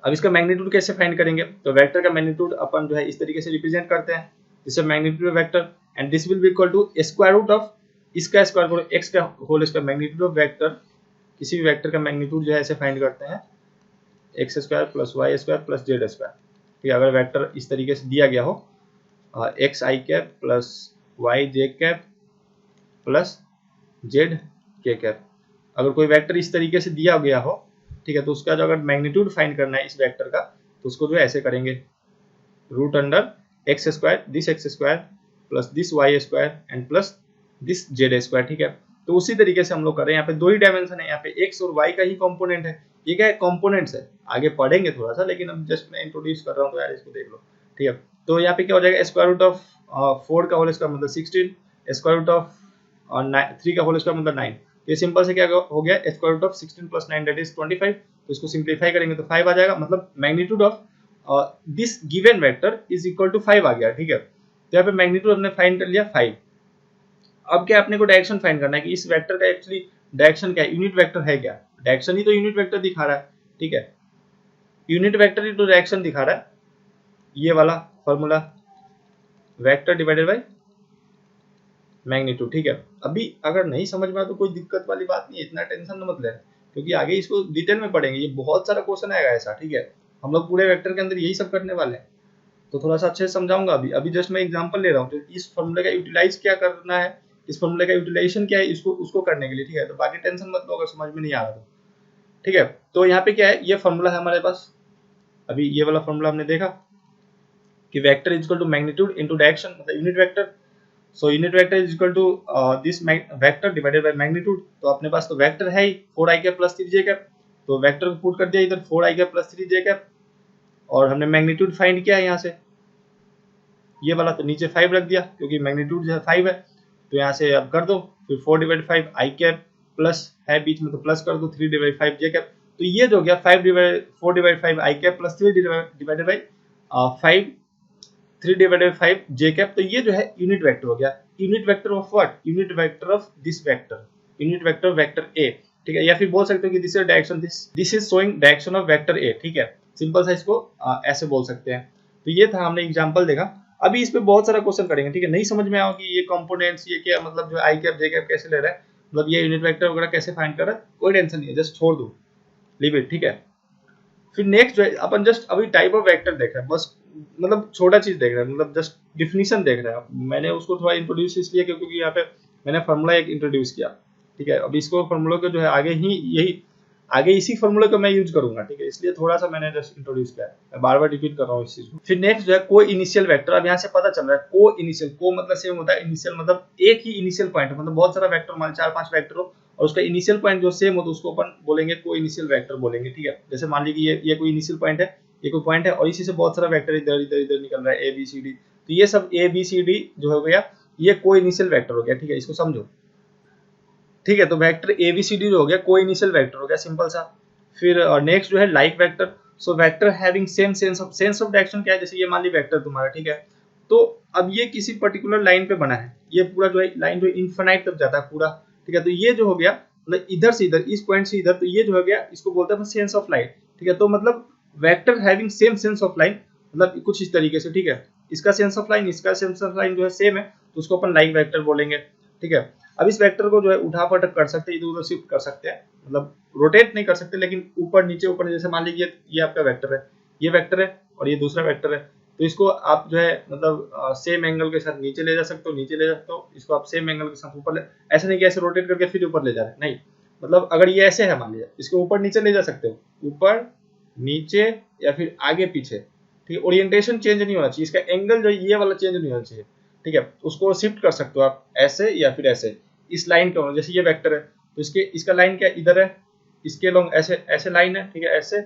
अब इसका मैग्नीट्यूड कैसे फाइंड करेंगे, तो वेक्टर का मैग्नीट्यूड अपन जो है इस तरीके से रिप्रेजेंट करते हैं, जैसे magnitude vector and this will be equal to square root of, इसका स्क्वायर करो एक्स का whole square, magnitude of vector, किसी भी वेक्टर का मैग्नीट्यूड जो है ऐसे फाइंड करते हैं, X square plus Y square plus Z square, ठीक है। अगर वेक्टर इस तरीके से दिया गया हो, एक्स आई कैप प्लस वाई जे कैप प्लस जेड के कैप, अगर कोई वेक्टर इस तरीके से दिया गया हो, ठीक है, तो उसका जो अगर मैग्नीट्यूड फाइंड करना है इस वेक्टर का, तो उसको जो है ऐसे करेंगे, root under X square plus this Y square and plus this Z square, ठीक है। तो उसी तरीके से हम लोग कर रहे हैं, यहाँ पे दो ही डायमेंशन है, यहाँ पे एक्स और वाई का ही कंपोनेंट है, ये क्या है कंपोनेंट्स है, आगे पढ़ेंगे थोड़ा सा, लेकिन अब जस्ट मैं इंट्रोड्यूस कर रहा हूँ तो यार इसको देख लो, ठीक है। तो यहाँ पे क्या हो जाएगा, स्क्वायर रूट ऑफ 4 का होल स्क्वायर मतलब 16, स्क्वायर रूट ऑफ 3 का होल स्क्वायर मतलब 9, ये सिंपल से क्या हो गया, square root of 16 plus 9 that is 25, तो इसको सिंप्लीफाई करेंगे तो 5 आ जाएगा, मतलब magnitude of this given vector is equal to 5 आ गया, ठीक है। तो यहाँ पे मैग्नीट्यूड हमने फाइंड कर लिया 5। अब क्या अपने को डायरेक्शन फाइंड करना है कि इस वेक्टर का एक्चुअली डायरेक्शन क्या है, यूनिट वेक्टर है क्या, डायरेक्शन ही तो यूनिट वेक्टर दिखा रहा है, ठीक है, यूनिट वेक्टर ही तो डायरेक्शन दिखा रहा है, ये वाला formula vector divided by magnitude, ठीक है। अभी अगर नहीं समझ में आया तो कोई दिक्कत वाली बात नहीं है, इतना टेंशन मत ले, क्योंकि आगे इसको डिटेल में पढ़ेंगे, ये बहुत सारा क्वेश्चन आएगा ऐसा, ठीक है। हम लोग पूरे वेक्टर के अंदर यही सब करने वाले हैं, तो थोड़ा सा अच्छे से समझाऊंगा। अभी जस्ट मैं एग्जांपल ले रहा हूँ, तो इस फॉर्मूले का यूटिलाइज क्या करना है, इस फॉर्मूले का यूटिलाइजेशन क्या है, इसको उसको करने के लिए, ठीक है। तो बाकी टेंशन मत लो अगर समझ में नहीं आ रहा तो, ठीक है। तो यहाँ पे क्या है, ये फॉर्मूला है हमारे पास, अभी ये वाला फॉर्मूला हमने देखा कि vector is equal to magnitude into direction, मतलब unit vector, so unit vector is equal to this vector divided by magnitude. तो अपने पास तो वेक्टर है ही 4i cap plus 3j cap, तो वेक्टर को पुट कर दिया इधर 4i cap plus 3j cap, और हमने मैग्नीट्यूड फाइंड किया है यहाँ से ये वाला, तो नीचे 5 रख दिया क्योंकि मैग्नीट्यूड जो है 5 है, तो यहाँ से अब कर दो, फिर 4 डिवाइड 5 आई कैप प्लस है बीच में तो प्लस कर दो 3 डिवाइड 5 जे कैप, तो ये जो गया 4 divide 5 I cap plus 3 divided by 5 3 divided 5 J cap, तो ये जो है यूनिट वेक्टर हो गया। Unit vector of what, unit vector of this vector, unit vector vector A, ठीक है। या फिर बोल सकते हो कि this is direction, this is showing direction of vector A, ठीक है, सिंपल सा इसको ऐसे बोल सकते हैं। तो ये था, हमने एग्जांपल देखा। अभी इस पे बहुत सारा क्वेश्चन करेंगे, ठीक है। नहीं समझ में आओ कि ये कंपोनेंट्स ये क्या मतलब जो आई कैप जे कैप कैसे ले रहा है, मतलब ये यूनिट वेक्टर वगैरह कैसे फाइंड कर रहा है, कोई टेंशन नहीं है, जस्ट छोड़ दो, लीव इट, ठीक है। फिर नेक्स्ट जो है अपन जस्ट अभी टाइप ऑफ वेक्टर देख रहे हैं, बस मतलब छोटा चीज देख रहे हैं, मतलब जस्ट डिफिनीशन देख रहे हैं। मैंने उसको थोड़ा इंट्रोड्यूस इसलिए क्योंकि यहाँ पे मैंने फार्मूला एक इंट्रोड्यूस किया, ठीक है। अब इसको फार्मूला के जो है आगे ही यही आगे इसी फॉर्मूले को मैं यूज करूंगा, ठीक है, इसलिए थोड़ा सा मैंने जस्ट इंट्रोड्यूस किया है, मैं बार बार रिपीट कर रहा हूँ इस चीज को। फिर नेक्स्ट जो है को इनिशियल वेक्टर। अब यहाँ से पता चल रहा है को इनिशियल, को मतलब सेम होता है, इनिशियल मतलब एक ही इनिशियल पॉइंट, मतलब बहुत सारा वेक्टर मान 4-5 वेक्टर हो और उसका इनिशियल पॉइंट जो सेम हो तो उसको अपन बोलेंगे को इनिशियल वेक्टर बोलेंगे, ठीक है। जैसे मान लीजिए ये कोई इनिशियल पॉइंट है, ये कोई पॉइंट है और इसी से बहुत सारा वेक्टर इधर इधर इधर निकल रहा है ए बी सी डी, तो ये सब ए बी सी डी जो हो गया ये को इनिशियल वेक्टर हो गया, ठीक है, इसको समझो, ठीक है। तो vector A B C D जो हो गया को इनिशियल वेक्टर हो गया, सिंपल सा। फिर नेक्स्ट जो है like vector. So vector having same sense of direction क्या है, जैसे ये मान ली वेक्टर तुम्हारा, ठीक है, तो अब ये किसी पर्टिकुलर लाइन पे बना है, ये पूरा जो है लाइन जो इनफिनाइट तक जाता है पूरा, ठीक है। तो ये जो हो गया मतलब इधर से इधर, इस पॉइंट से इधर, तो ये जो हो गया इसको बोलते हैं सेंस ऑफ लाइन, ठीक है। तो मतलब vector having same sense of line, मतलब कुछ इस तरीके से, ठीक है। इसका सेंस ऑफ लाइन इसका सेंस ऑफ लाइन जो है सेम है, तो उसको अपन लाइक वेक्टर बोलेंगे, ठीक है। अब इस वेक्टर को जो है उठा पटक कर सकते हैं, इधर उधर शिफ्ट कर सकते हैं, मतलब रोटेट नहीं कर सकते, लेकिन ऊपर नीचे, जैसे मान लीजिए ये आपका वेक्टर है, ये वेक्टर है और ये दूसरा वेक्टर है, तो इसको आप जो है मतलब सेम एंगल के साथ नीचे ले जा सकते हो, नीचे ले जा सकते हो, इसको आप सेम एंगल के साथ ऊपर ले, ऐसे नहीं कि ऐसे रोटेट करके फिर ऊपर ले जा रहे हैं, नहीं, मतलब अगर ये ऐसे है मान लीजिए, इसको ऊपर नीचे ले जा सकते हो, ऊपर नीचे या फिर आगे पीछे, ठीक है। ओरिएंटेशन चेंज नहीं होना चाहिए, इसका एंगल जो ये वाला चेंज नहीं होना चाहिए, ठीक है। उसको शिफ्ट कर सकते हो आप ऐसे या फिर ऐसे, इस लाइन के, जैसे ये वेक्टर है तो इसका लाइन क्या इधर है, इसके लॉन्ग ऐसे ऐसे लाइन है, ठीक है, ऐसे,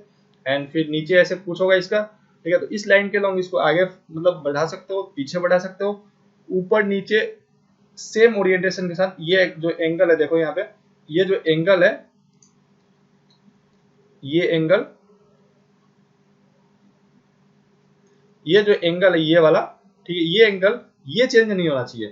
एंड फिर नीचे ऐसे कुछ होगा इसका, ठीक है। तो इस लाइन के लॉन्ग इसको आगे मतलब बढ़ा सकते हो, पीछे बढ़ा सकते हो, ऊपर नीचे सेम ओरिएंटेशन के साथ। ये जो एंगल है देखो यहाँ पे, ये जो एंगल है, ये एंगल, ये जो एंगल है ये वाला, ठीक है, ये एंगल ये चेंज नहीं होना चाहिए,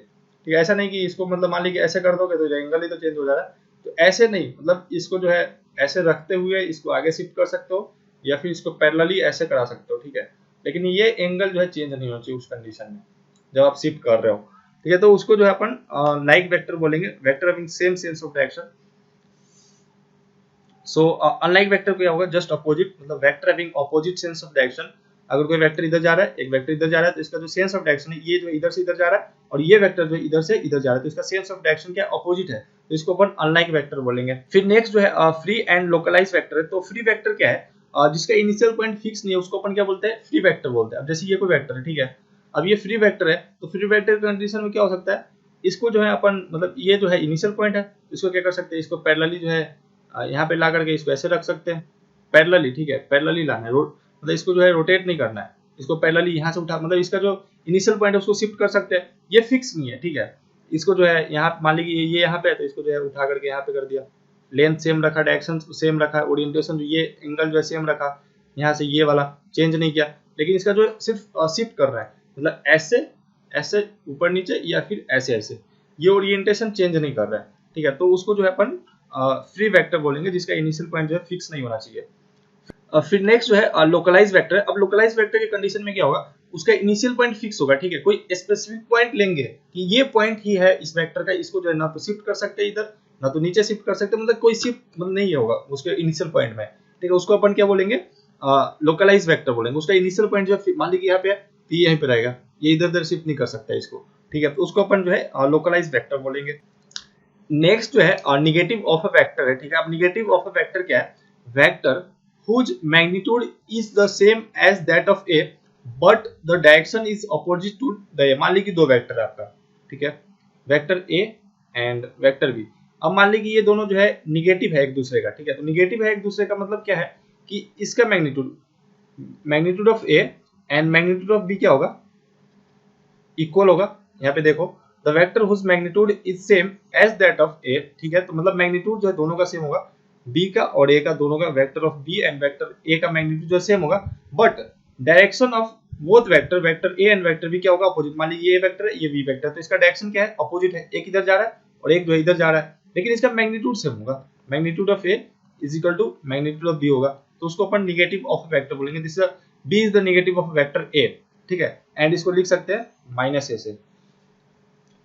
ठीक है। ऐसा नहीं कि इसको मतलब मान लीजिए ऐसे कर दोगे तो एंगल ही तो चेंज हो जा रहा है, तो ऐसे नहीं, मतलब इसको जो है ऐसे रखते हुए इसको आगे शिफ्ट कर सकते हो या फिर इसको पैरेलली ऐसे करा सकते हो, ठीक है। लेकिन ये एंगल जो है चेंज नहीं होना चाहिए उस कंडीशन में जब आप शिफ्ट कर रहे हो, ठीक है। तो उसको जो है अपन लाइक वेक्टर बोलेंगे, vector having same sense of direction. So unlike vector क्या होगा, जस्ट अपोजिट, मतलब vector having opposite sense of direction. अगर कोई वेक्टर इधर जा रहा है, एक वेक्टर इधर जा रहा है, तो इसका जो सेंस ऑफ डायरेक्शन है, ये जो इधर से इधर जा रहा है और ये वेक्टर जो इधर से इधर जा रहा है, तो इसका सेंस ऑफ डायरेक्शन क्या अपोजिट है, तो इसको अपन अनलाइक वेक्टर बोलेंगे। फिर नेक्स्ट जो है फ्री एंड लोकलाइज वेक्टर है। तो फ्री वेक्टर क्या है, जिसका इनिशियल पॉइंट फिक्स नहीं है उसको अपन क्या बोलते हैं, फ्री वेक्टर बोलते हैं। अब जैसे ये कोई वेक्टर है, ठीक है, अब ये फ्री वेक्टर है, तो फ्री वेक्टर कंडीशन में क्या हो सकता है, इसको जो है अपन मतलब ये जो है इनिशियल पॉइंट है, इसको क्या कर सकते हैं, इसको पैरेलली जो है यहाँ पे ला करके इसको ऐसे रख सकते हैं पैरेलली, ठीक है, पैरेलली लाना है, मतलब इसको जो है रोटेट नहीं करना है, इसको पैरेलली यहाँ से उठा, मतलब इसका जो इनिशियल पॉइंट है उसको शिफ्ट कर सकते हैं, ये फिक्स नहीं है, ठीक है। इसको जो है यहाँ मान लीजिए ये यहाँ पे है, तो इसको जो है उठा करके यहाँ पे कर दिया, लेंथ सेम रखा, डायरेक्शन सेम रखा, ओरिएंटेशन जो ये एंगल जो है सेम रखा, यहाँ से ये वाला चेंज नहीं किया, लेकिन इसका जो सिर्फ शिफ्ट कर रहा है, मतलब ऐसे ऐसे ऊपर नीचे या फिर ऐसे ऐसे, ये ओरिएंटेशन चेंज नहीं कर रहा है, ठीक है। तो उसको जो है अपन फ्री वेक्टर बोलेंगे, जिसका इनिशियल पॉइंट जो है फिक्स नहीं होना चाहिए। फिर नेक्स्ट जो है लोकलाइज वेक्टर है। अब लोकलाइज वेक्टर के कंडीशन में क्या होगा, उसका इनिशियल पॉइंट फिक्स होगा, ठीक है। कोई स्पेसिफिक पॉइंट लेंगे कि ये पॉइंट ही है इस वेक्टर का, इसको जो है ना तो शिफ्ट कर सकते हैं इधर, ना तो नीचे शिफ्ट कर सकते हैं, मतलब कोई शिफ्ट मतलब नहीं होगा उसके इनिशियल पॉइंट में, ठीक है। उसको अपन क्या बोलेंगे, लोकलाइज वेक्टर बोलेंगे। उसका इनिशियल पॉइंट जो है मान लीजिए यहाँ पे है, तो यहीं पे रहेगा, ये इधर उधर शिफ्ट नहीं कर सकता इसको, ठीक है। तो उसको अपन जो है लोकलाइज वेक्टर बोलेंगे। नेक्स्ट जो है निगेटिव ऑफ अ वेक्टर है, ठीक है। अब निगेटिव ऑफ अ वेक्टर क्या है, vector whose magnitude is the same as that of A but the direction is opposite to the A। मान लीजिए दो वेक्टर है आपका, ठीक है, vector A and vector B। अब मान लीजिए ये दोनों जो है निगेटिव है एक दूसरे का, ठीक है। तो निगेटिव है एक दूसरे का मतलब क्या है कि इसका magnitude of A and magnitude of B क्या होगा, इक्वल होगा। यहाँ पे देखो the vector whose magnitude is same as that of A, ठीक है। तो मतलब मैग्नीट्यूड जो है दोनों का सेम होगा, बी का और ए का, दोनों का, vector of B and vector A का मैग्नीट्यूड जो सेम होगा, but direction of both vector, vector A and vector B क्या होगा, अपोजिट। मान लीजिए ये वेक्टर है, ये बी वेक्टर, तो इसका डायरेक्शन क्या है, अपोजिट है, एक इधर जा रहा है और एक जो इधर जा रहा है, लेकिन इसका मैग्नीट्यूड सेम होगा। Magnitude of A is equal to magnitude of B होगा, तो उसको अपन निगेटिव ऑफ वेक्टर बोलेंगे। This B is the negative of vector A, ठीक है। एंड इसको लिख सकते हैं माइनस ए से,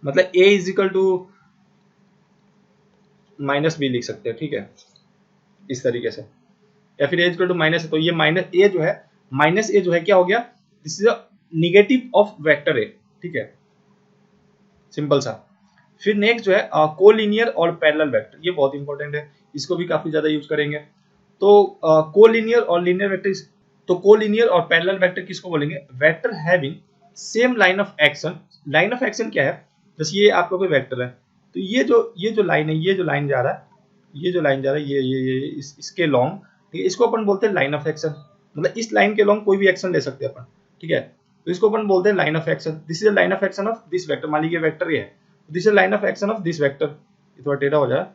मतलब a is equal to minus B लिख सकते हैं, ठीक है, इस तरीके से, या फिर a is equal to minus, तो ये माइनस ए जो है क्या हो गया, this is a negative of vector a, ठीक है, सिंपल सा। फिर नेक्स्ट जो है कोलिनियर और पैरेलल वेक्टर, ये बहुत इंपॉर्टेंट है, इसको भी काफी ज्यादा यूज करेंगे। तो कोलिनियर और लीनियर वेक्टर, तो कोलिनियर और पैरेलल वेक्टर किसको बोलेंगे? Vector having same line of action. Line of action क्या है? जैसे ये आपका कोई वेक्टर है, तो ये जो लाइन है, ये जो लाइन जा रहा है, ये जो लाइन जा रहा है, ये इसके लॉन्ग, ठीक है, इसको अपन बोलते हैं लाइन ऑफ एक्शन। मतलब इस लाइन के लॉन्ग कोई भी एक्शन ले सकते हैं अपन, ठीक है, तो इसको अपन बोलते हैं line of action. This is the line of action of this vector. मान लीजिए वेक्टर ये है, this is line of action of this vector. ये थोड़ा टेढ़ा हो जाए,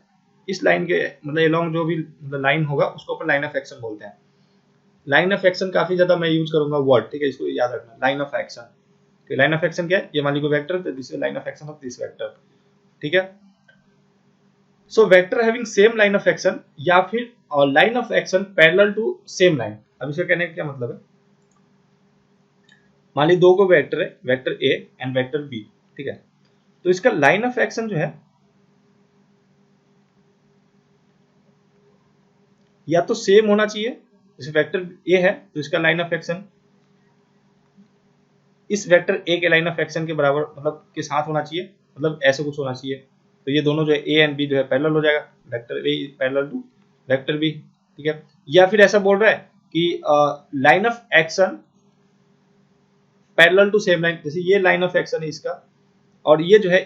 इस लाइन के मतलब अलोंग जो भी मतलब लाइन होगा उसको अपन लाइन ऑफ एक्शन बोलते हैं। लाइन ऑफ एक्शन काफी ज्यादा मैं यूज करूंगा वर्ड, ठीक है, इसको याद रखना, लाइन ऑफ एक्शन। तो लाइन ऑफ एक्शन क्या है? ये मान लीजिए वेक्टर, तो this is line of action of this vector, ठीक है। So vector having same line of action या फिर line of action parallel to same line. अब इसका कहने का क्या मतलब है? मान लीजिए दो को वेक्टर है, vector A and vector B, ठीक है, तो इसका लाइन ऑफ एक्शन जो है या तो सेम होना चाहिए, जैसे वेक्टर ए है तो इसका लाइन ऑफ एक्शन इस वेक्टर ए के लाइन ऑफ एक्शन के बराबर मतलब के साथ होना चाहिए, मतलब ऐसे कुछ होना चाहिए। तो ये दोनों जो है ए एंड बी जो है पैरेलल हो जाएगा, vector A parallel to vector B, ठीक है। या फिर ऐसा बोल रहा है कि line of action parallel to same line, जैसे ये लाइन ऑफ एक्शन है इसका और ये जो है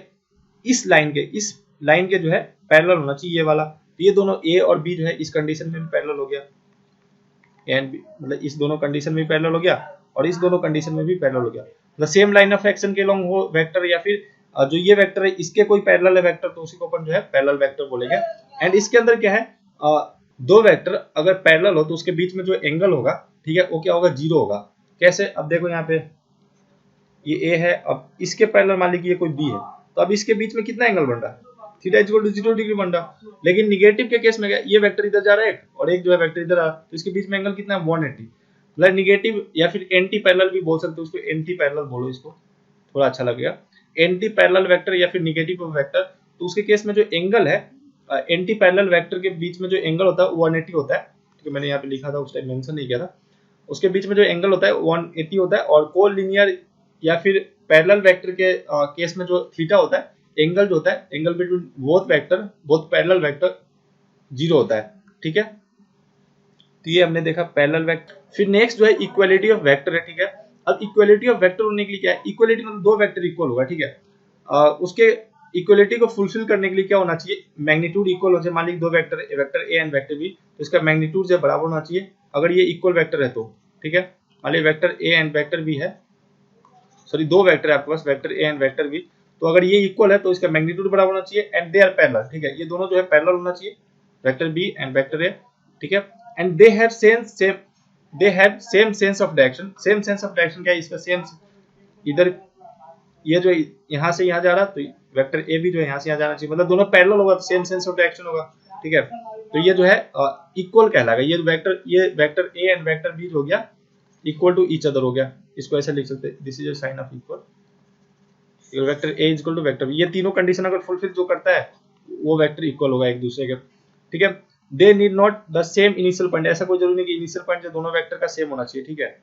इस लाइन के जो है पैरेलल होना चाहिए ये वाला। तो ये दोनों ए और बी जो है इस कंडीशन में भी पैरेलल हो गया, एंड बी मतलब इस दोनों कंडीशन में भी पैरेलल हो गया और इस दोनों कंडीशन में भी पैरेलल हो गया। मतलब सेम लाइन ऑफ एक्शन के लॉन्ग हो वेक्टर, या फिर जो ये वेक्टर है इसके कोई पैरेलल है वेक्टर, तो उसी को अपन जो है पैरेलल वेक्टर बोलेंगे। एंड इसके अंदर क्या है, दो वेक्टर अगर पैरेलल हो तो उसके बीच में जो एंगल होगा, ठीक है, वो क्या होगा? जीरो होगा। कैसे? अब देखो यहाँ पे ये ए है, अब इसके पैरेलल मान लीजिए ये कोई बी है, तो अब इसके बीच में कितना एंगल बन रहा है? थीटा इक्वल टू 0 डिग्री बन रहा। लेकिन निगेटिव के केस में क्या, ये वेक्टर इधर जा रहा है एक और एक जो है वेक्टर इधर आ रहा है, तो इसके बीच में एंगल कितना है? 180। मतलब निगेटिव या फिर एंटी पैरेलल भी बोल सकते हो उसको, एंटी पैरेलल बोलो इसको, थोड़ा अच्छा लगेगा। एंटी पैरेलल वेक्टर या फिर निगेटिव वेक्टर, तो उसके केस में जो एंगल है एंटी पैरेलल वेक्टर के बीच में जो एंगल होता है 180 होता है, ठीक है, मैंने यहाँ पे लिखा था उस टाइम मेंशन नहीं किया था। उसके बीच में जो एंगल होता है 180 होता है, और कोलिनियर या फिर पैरेलल वेक्टर के केस में जो थीटा होता है, एंगल जो होता है, angle between both vector, both parallel vector 0 होता है, ठीक है। तो ये हमने देखा पैरेलल वेक्टर। फिर नेक्स्ट जो है इक्वालिटी ऑफ वेक्टर है, ठीक है। अब इक्वालिटी ऑफ वेक्टर होने के लिए क्या है? इक्वालिटी मतलब दो वेक्टर इक्वल होगा, ठीक है। उसके इक्वालिटी को फुलफिल करने के लिए क्या होना चाहिए? मैग्नीट्यूड इक्वल हो जाए। मान लीजिए दो vector, vector A and vector B, तो इसका मैग्नीट्यूड जो बराबर होना चाहिए अगर ये इक्वल वेक्टर है तो, ठीक है। मान लीजिए vector A and vector B है, सॉरी दो वेक्टर है आपके पास, vector A and vector B, तो अगर ये इक्वल है तो इसका मैग्नीट्यूड बराबर होना चाहिए एंड दे आर पैरेलल, ठीक है। ये दोनों जो है पैरेलल होना चाहिए, vector B and vector A, ठीक है। And they have same sense of direction. Same sense of direction क्या है इसका? सेम, इधर ये जो यहाँ से यहाँ जा रहा तो वेक्टर ए भी जो है यहाँ से यहाँ जाना चाहिए, मतलब दोनों पैरेलल होगा तो सेम सेंस ऑफ डायरेक्शन होगा, ठीक है। तो ये जो है इक्वल कहलाएगा। ये vector A and vector B हो गया इक्वल टू ईच अदर हो गया। इसको ऐसे लिख सकते हैं, this is a sign of equal. Vector A is equal to vector B, ये तीनों कंडीशन अगर फुलफिल जो करता है वो वेक्टर इक्वल होगा एक दूसरे के, ठीक है। They need not the same initial point, ऐसा कोई जरूरी नहीं कि इनिशियल पॉइंट जो दोनों वेक्टर का सेम होना चाहिए, ठीक है।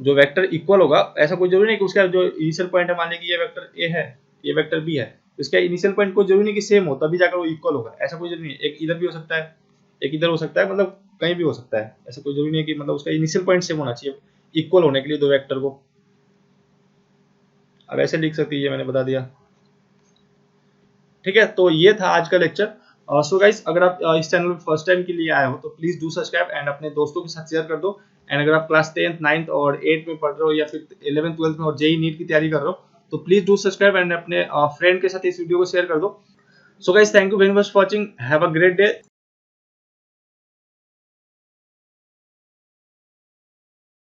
जो वेक्टर इक्वल होगा ऐसा कोई जरूरी नहीं कि उसका जो इनिशियल पॉइंट है, मान लीजिए ये वेक्टर ए है, ये वेक्टर बी है, तो इसका इनिशियल पॉइंट कोई जरूरी नहीं कि सेम हो तभी जाकर वो इक्वल होगा, ऐसा कोई जरूरी नहीं। एक इधर भी हो सकता है, एक इधर हो सकता है, मतलब कहीं भी हो सकता है, ऐसा कोई जरूरी नहीं कि मतलब उसका इनिशियल पॉइंट सेम होना चाहिए इक्वल होने के लिए दो वेक्टर को। अब ऐसे लिख सकती है, मैंने बता दिया, ठीक है। तो ये था आज का लेक्चर। सो गाइस, अगर आप इस चैनल में फर्स्ट टाइम के लिए आए हो तो प्लीज डू सब्सक्राइब एंड अपने दोस्तों के साथ शेयर कर दो। एंड अगर आप क्लास 10th 9th और 8th में पढ़ रहे हो या फिर 11th 12th में और जेईई नीट की तैयारी कर रहे हो तो प्लीज डू सब्सक्राइब एंड अपने फ्रेंड के साथ इस वीडियो को शेयर कर दो। So guys, thank you very much for watching, have a great day.